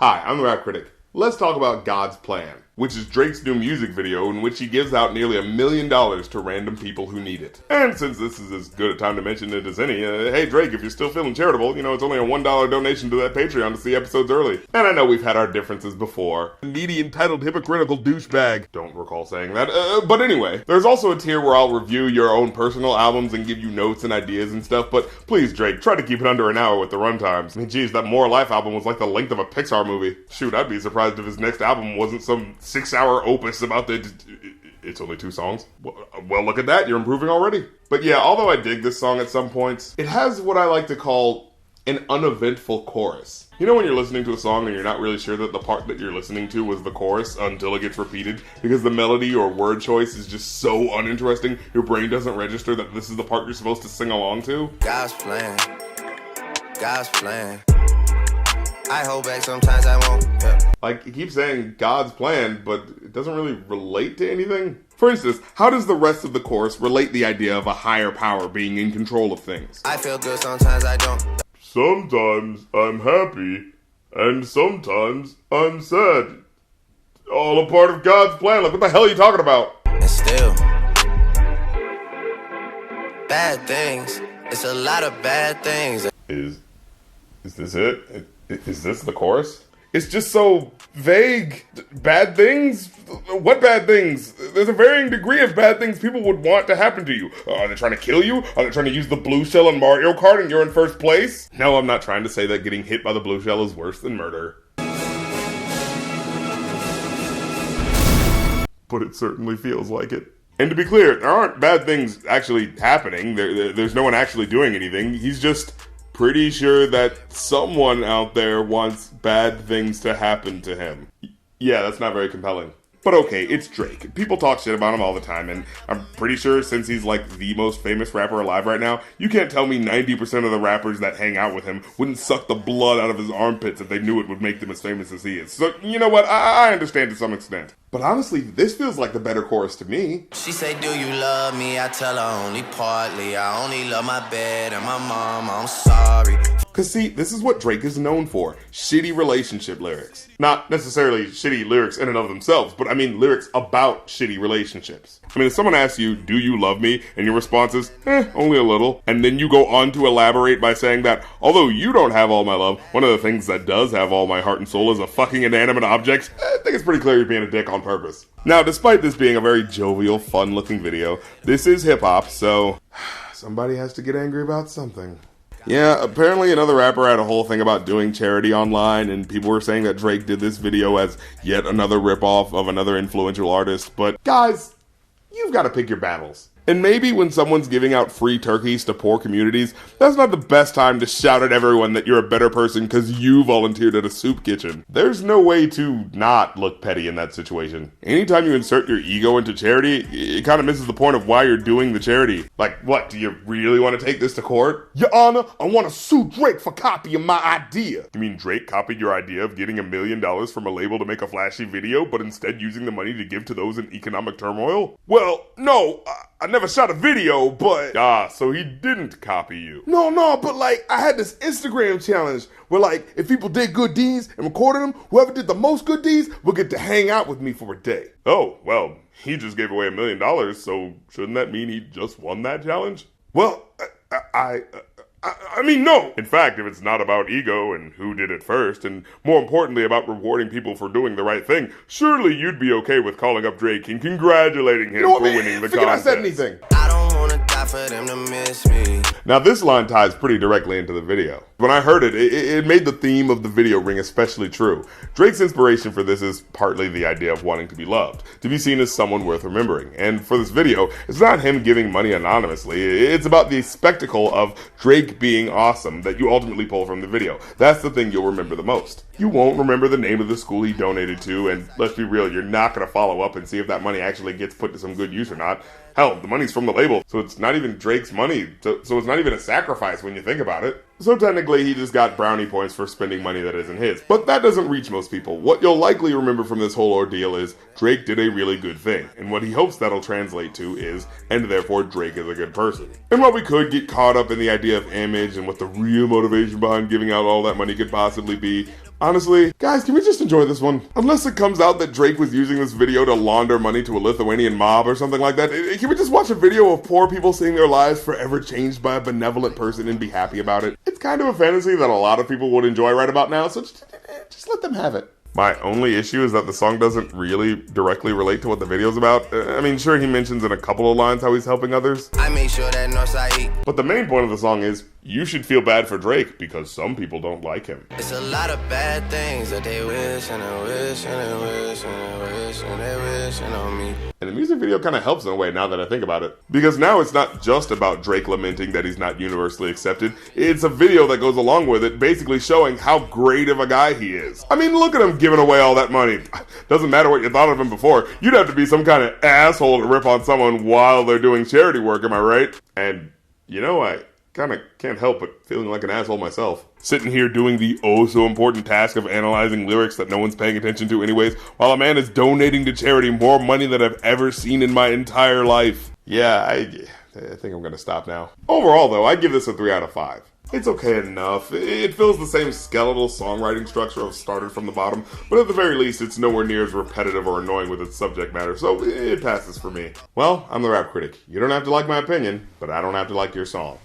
Hi, I'm the Rap Critic. Let's talk about God's Plan, which is Drake's new music video in which he gives out nearly $1 million to random people who need it. And since this is as good a time to mention it as any, hey Drake, if you're still feeling charitable, it's only a $1 donation to that Patreon to see episodes early. And I know we've had our differences before. Needy, entitled, hypocritical douchebag. Don't recall saying that. But anyway, there's also a tier where I'll review your own personal albums and give you notes and ideas and stuff, but please Drake, try to keep it under an hour with the runtimes. I mean, geez, that More Life album was like the length of a Pixar movie. Shoot, I'd be surprised if his next album wasn't some 6-hour opus about it's only 2 songs. Well, look at that, you're improving already. But yeah, although I dig this song at some points, it has what I like to call an uneventful chorus. You know when you're listening to a song and you're not really sure that the part that you're listening to was the chorus until it gets repeated because the melody or word choice is just so uninteresting, your brain doesn't register that this is the part you're supposed to sing along to? God's plan. God's plan. I hold back sometimes I won't. Yeah. Like, he keeps saying God's plan, but it doesn't really relate to anything. For instance, how does the rest of the chorus relate the idea of a higher power being in control of things? I feel good, sometimes I don't. Sometimes I'm happy, and sometimes I'm sad. All a part of God's plan. Like, what the hell are you talking about? And still, bad things. It's a lot of bad things. Is this it? Is this the chorus? It's just so vague. Bad things? What bad things? There's a varying degree of bad things people would want to happen to you. Are they trying to kill you? Are they trying to use the blue shell in Mario Kart and you're in first place? No, I'm not trying to say that getting hit by the blue shell is worse than murder. But it certainly feels like it. And to be clear, there aren't bad things actually happening. There's no one actually doing anything. He's just pretty sure that someone out there wants bad things to happen to him. Yeah, that's not very compelling. But okay, it's Drake. People talk shit about him all the time, and I'm pretty sure since he's like the most famous rapper alive right now, you can't tell me 90% of the rappers that hang out with him wouldn't suck the blood out of his armpits if they knew it would make them as famous as he is. So, you know what? I understand to some extent. But honestly, this feels like the better chorus to me. She say, do you love me? I tell her only partly. I only love my bed and my mom. I'm sorry. Cause see, this is what Drake is known for. Shitty relationship lyrics. Not necessarily shitty lyrics in and of themselves, but I mean lyrics about shitty relationships. I mean, if someone asks you, do you love me? And your response is, only a little. And then you go on to elaborate by saying that, although you don't have all my love, one of the things that does have all my heart and soul is a fucking inanimate object. I think it's pretty clear you're being a dick on purpose. Now, despite this being a very jovial, fun-looking video, this is hip-hop, so somebody has to get angry about something. Yeah, apparently another rapper had a whole thing about doing charity online, and people were saying that Drake did this video as yet another ripoff of another influential artist, but guys, you've got to pick your battles. And maybe when someone's giving out free turkeys to poor communities, that's not the best time to shout at everyone that you're a better person because you volunteered at a soup kitchen. There's no way to not look petty in that situation. Anytime you insert your ego into charity, it kind of misses the point of why you're doing the charity. Like, what, do you really want to take this to court? Your Honor, I want to sue Drake for copying my idea. You mean Drake copied your idea of getting $1 million from a label to make a flashy video, but instead using the money to give to those in economic turmoil? Well, no, I never shot a video, but... so he didn't copy you. No, but like, I had this Instagram challenge where like, if people did good deeds and recorded them, whoever did the most good deeds will get to hang out with me for a day. Oh, well, he just gave away $1 million, so shouldn't that mean he just won that challenge? Well, I mean, no. In fact, if it's not about ego and who did it first, and more importantly about rewarding people for doing the right thing, surely you'd be okay with calling up Drake and congratulating him for winning the contest. I said anything. I don't want to die for them to miss me. Now this line ties pretty directly into the video. When I heard it, it made the theme of the video ring especially true. Drake's inspiration for this is partly the idea of wanting to be loved, to be seen as someone worth remembering. And for this video, it's not him giving money anonymously, it's about the spectacle of Drake being awesome that you ultimately pull from the video. That's the thing you'll remember the most. You won't remember the name of the school he donated to, and let's be real, you're not going to follow up and see if that money actually gets put to some good use or not. Hell, the money's from the label, so it's not even Drake's money, so it's not even a sacrifice when you think about it. So technically, he just got brownie points for spending money that isn't his. But that doesn't reach most people. What you'll likely remember from this whole ordeal is Drake did a really good thing, and what he hopes that'll translate to is, and therefore Drake is a good person. And while we could get caught up in the idea of image and what the real motivation behind giving out all that money could possibly be, Honestly, guys, can we just enjoy this one? Unless it comes out that Drake was using this video to launder money to a Lithuanian mob or something like that, can we just watch a video of poor people seeing their lives forever changed by a benevolent person and be happy about it? It's kind of a fantasy that a lot of people would enjoy right about now, so just let them have it. My only issue is that the song doesn't really directly relate to what the video's about. I mean, sure, he mentions in a couple of lines how he's helping others. I make sure that Northside eat. But the main point of the song is, you should feel bad for Drake because some people don't like him. It's a lot of bad things that they wish and they wish and they wish and they wish and they wishing on me. And the music video kind of helps in a way now that I think about it. Because now it's not just about Drake lamenting that he's not universally accepted. It's a video that goes along with it, basically showing how great of a guy he is. I mean, look at him giving away all that money. Doesn't matter what you thought of him before. You'd have to be some kind of asshole to rip on someone while they're doing charity work, am I right? And, you know, I kind of can't help but feeling like an asshole myself. Sitting here doing the oh-so-important task of analyzing lyrics that no one's paying attention to anyways, while a man is donating to charity more money than I've ever seen in my entire life. Yeah, I think I'm gonna stop now. Overall, though, I'd give this a 3 out of 5. It's okay enough. It feels the same skeletal songwriting structure of started from the bottom, but at the very least, it's nowhere near as repetitive or annoying with its subject matter, so it passes for me. Well, I'm the Rap Critic. You don't have to like my opinion, but I don't have to like your song.